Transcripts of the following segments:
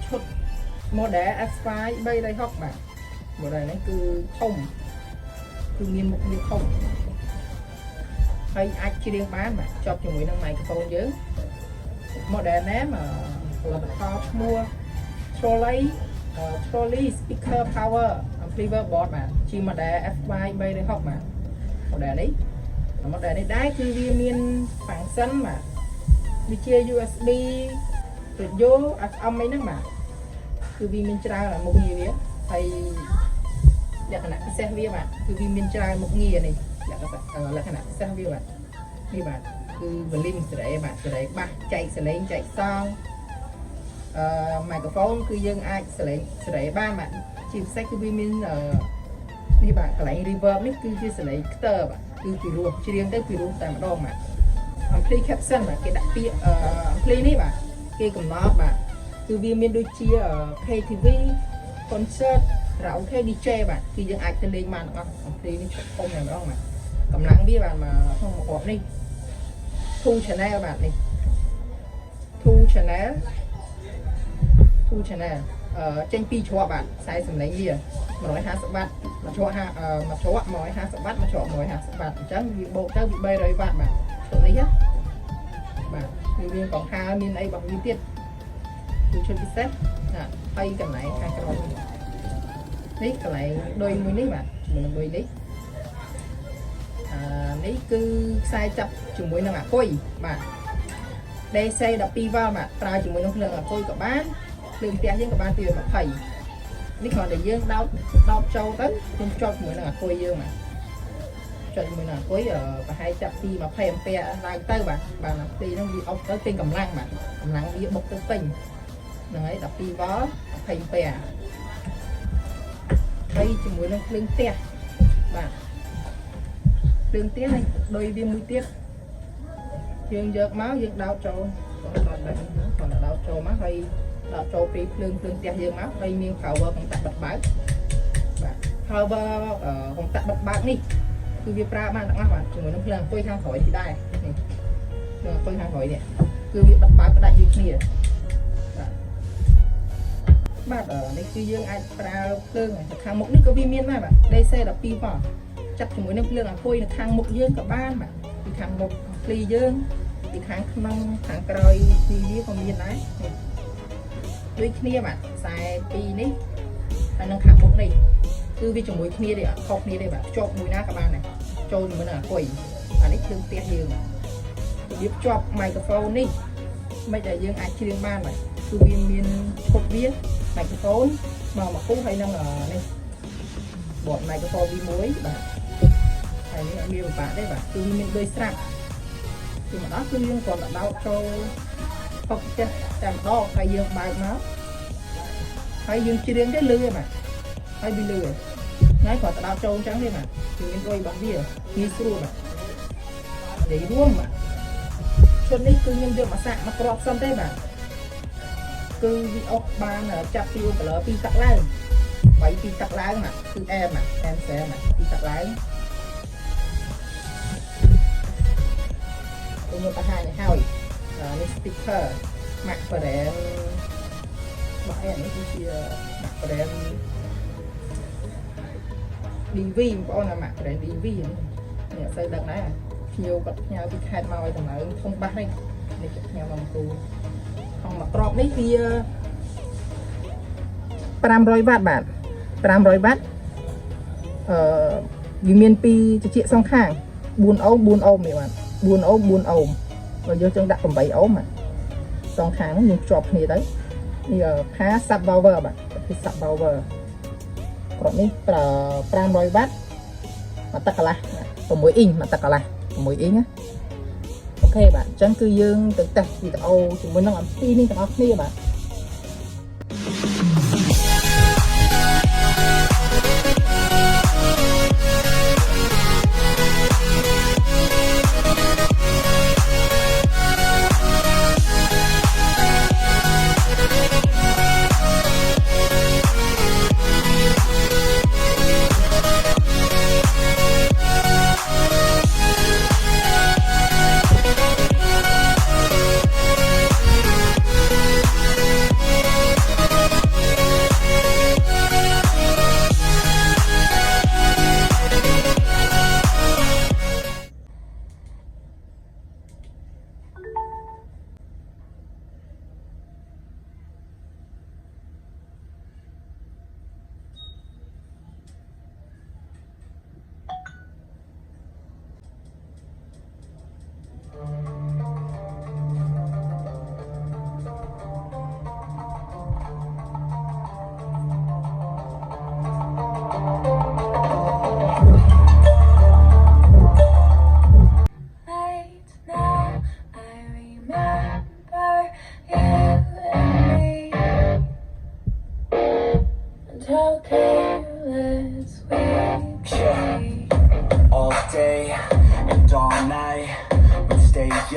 ឈុត model FY-360 បាទ model នេះគឺធំគឺមានមុខងារធំហើយអាចច្រៀងបានបាទជាប់ជាមួយនឹង microphone យើង model ណាផលិតផលឈ្មោះ Trolley speaker power amplifier board បាទជា model FY-360 បាទ model នេះដែរគឺវាមាន function បាទវាជា USB radio FM អីហ្នឹងបាទគឺវាមានច្រើនមុខងារវាហើយលក្ខណៈពិសេសវាបាទគឺវាមានច្រើនមុខងារនេះលក្ខណៈពិសេសវាបាទនេះបាទគឺ volume សេរីបាទសេរីបាសចែកសលេងចែកសងmicrophone គឺយើងអាចសលេងសេរីបានបាទជាពិសេសគឺវាមាននេះបាទកន្លែង reverb នេះគឺជាសលេងខ្ទើបាទគឺពីរោះច្រៀងទៅពីរោះតែម្ដងបាទ ampli caption បាទគេដាក់ពាក្យampli នេះបាទគេកំណត់បាទគឺវាមានដូចជា KTV concert karaoke DJ បាទគឺយើងអាចទៅលេងបានទាំងអស់ ampli នេះធំតែម្ដងបាទកម្លាំងវាបាទមកក្នុងប្រព័ន្ធនេះ 2 channel បាទនេះ 2 channel ចេញពីច្រកបាទខ្សែសំឡេងវា150 វ៉ាត់មួយច្រក150 វ៉ាត់មួយច្រក150 វ៉ាត់អញ្ចឹងវាបូកទៅវា300 វ៉ាត់បាទឈុតនេះបាទវាមានកង្ហារមានអីរបស់វាទៀតគឺឈុតពិសេសហើយកន្លែងខាងក្រោយនេះកន្លែងដូចមួយនេះបាទជាមួយនឹងមួយនេះនេះគឺខ្សែចាប់ជាមួយនឹងអាគុយបាទ DC 12 វ៉ាល់បាទប្រើជាមួយនឹងភ្លើងអាគុយក៏បានភ្លើងផ្ទះយើងក៏បាន220នេះគ្រាន់តែយើងដោតចូលទៅយើងចុចជាមួយនឹងអាគុយយើងបាទចុចជាមួយនឹងអាគុយប្រហែលចាប់ពី20 អាំពែឡើងទៅបាទបានអាទីហ្នឹងវាអុសទៅពេញកម្លាំងបាទកម្លាំងវាបុកទៅពេញហ្នឹងហើយ12 វ៉ាល់20 អាំពែហើយជាមួយនឹងភ្លើងផ្ទះបាទភ្លើងផ្ទះនេះដូចវាមួយទៀតយើងយកមកយើងដោតចូលគាត់ដោតចូលមកហើយដោតចូលពីភ្លើងផ្ទះយើងមកហើយមាន power កង្តាក់បិទបើកបាទ power កង្តាក់បិទបើកនេះគឺវាប្រើបានទាំងអស់បាទជាមួយនឹងភ្លើងអង្គុយខាងក្រោយនេះដែរនេះភ្លើងអង្គុយខាងក្រោយនេះគឺវាបិទបើកផ្ដាច់ដូចគ្នាបាទនេះគឺយើងអាចប្រើភ្លើងខាងមុខនេះក៏វាមានដែរបាទ DC 12 វ៉ាល់ចាប់ជាមួយនឹងភ្លើងអង្គុយនៅខាងមុខយើងក៏បានបាទពីខាងមុខភ្លីយើងពីខាងក្នុងខាងក្រោយពីវាក៏មានដែរដូចគ្នាបាទខ្សែ2នេះហើយនឹងខាងមុខនេះគឺវាជាមួយគ្នាទេអត់ខុសគ្នាទេបាទជាប់មួយណាក៏បានដែរចូលជាមួយនឹងអាគុយអានេះភ្លើងផ្ទះយើងបាទវាភ្ជាប់ microphone នេះមិនដែលយើងអាចច្រៀងបានបាទគឺវាមានឈុតវា microphone មកគូហើយនឹងនេះបត microphone V1 បាទហើយនេះអត់មានពិបាកទេបាទគឺវាមានដូចស្រាប់គឺមកដល់គឺយើងគ្រាន់តែដោតចូលហុកចេះតែម្ដងហើយយើងបើកមកហើយយើងច្រៀងទៅលឺទេបាទហើយវាលឺហើយគ្រាន់តែដោតចូលអញ្ចឹងទេបាទគឺមានអុយរបស់វាងាយស្រួលបាទនិយាយរួមបាទឈុតនេះគឺខ្ញុំយកមកសាក់មកគ្រាប់សិនទេបាទគឺវាអុកបានចាប់ពីកន្លង2ទឹកឡើង3 2ទឹកឡើងបាទគឺអែមបាទអែមសែមបាទ2ទឹកឡើងខ្ញុំបង្ហាញឲ្យហើយនេះ speaker Mac brand របស់នេះគឺជា Mac brand DV បងប្អូន Mac brand DV នេះអត់សូវដឹងដែរភ្ញៀវគាត់ផ្ញើពីខេត្តមកឲ្យតម្លៃធំបាសនេះផ្ញើមកគូក្នុងមួយក្របនេះវា500 វ៉ាត់បាទ500 វ៉ាត់វាមានពីត្រចៀកសងខាង4 អូម 4 អូមនេះបាទ4 អូម 4 អូមបើយើងចង់ដាក់8 អូមបាទសងខាងហ្នឹងយើងភ្ជាប់គ្នាទៅនេះផា subwoofer បាទគឺ subwoofer គ្រាប់នេះប្រើ500 វ៉ាត់មកទឹកកន្លះ6 អ៊ីងមកទឹកកន្លះ6 អ៊ីងណាអូខេបាទអញ្ចឹងគឺយើងទៅតេស្តវីដេអូជាមួយនឹងអំពីនេះទាំងអស់គ្នាបាទ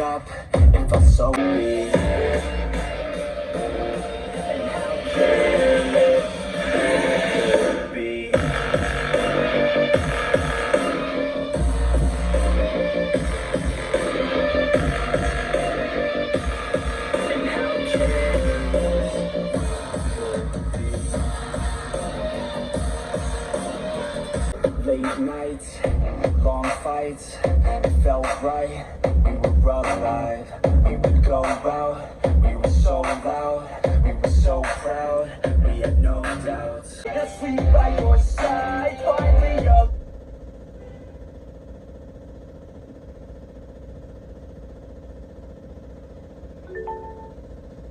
up, it felt so weak. And how could it be? And how careless could it be? Late nights, long fights, it felt right. We were alive, we would go out. We were so loud, we were so proud. We had no doubts. I'll sleep by your side, finally up.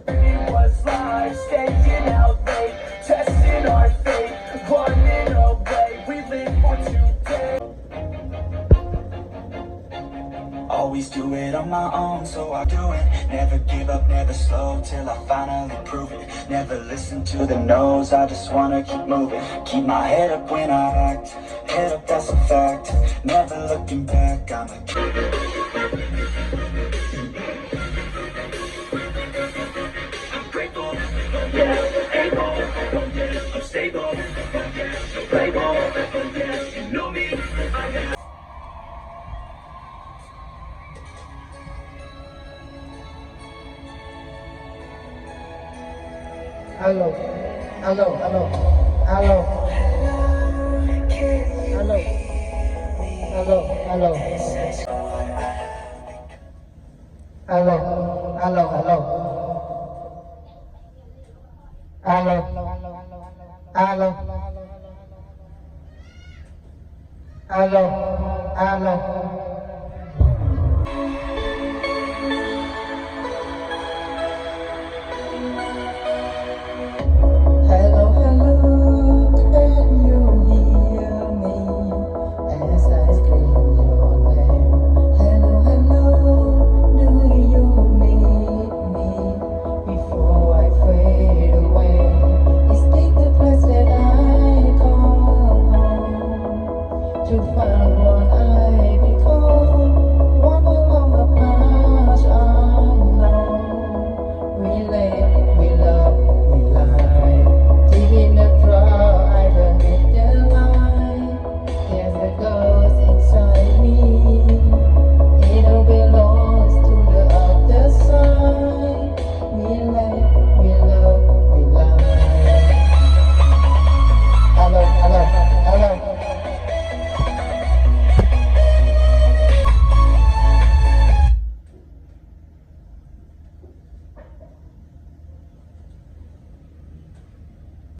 It was live, staying out late, testing our fate, running away. We live for today. Always do it on my own, so I do it. Never give up, never slow, till I finally prove it. Never listen to the no's, I just wanna keep moving. Keep my head up when I act, head up, that's a fact. Never looking back, I'm a kid. I'm grateful, yeah, able, yeah, I'm stable, yeah, play ball, yeah, you know me, I got. Alo, alo, alo, alo, alo, alo, alo, alo, alo, alo, alo, alo, alo, alo. Hello, hello, can you hear me as I scream your name? Hello, hello, do you need me before I fade away? Is this the place that I call home to find what I become? One along the path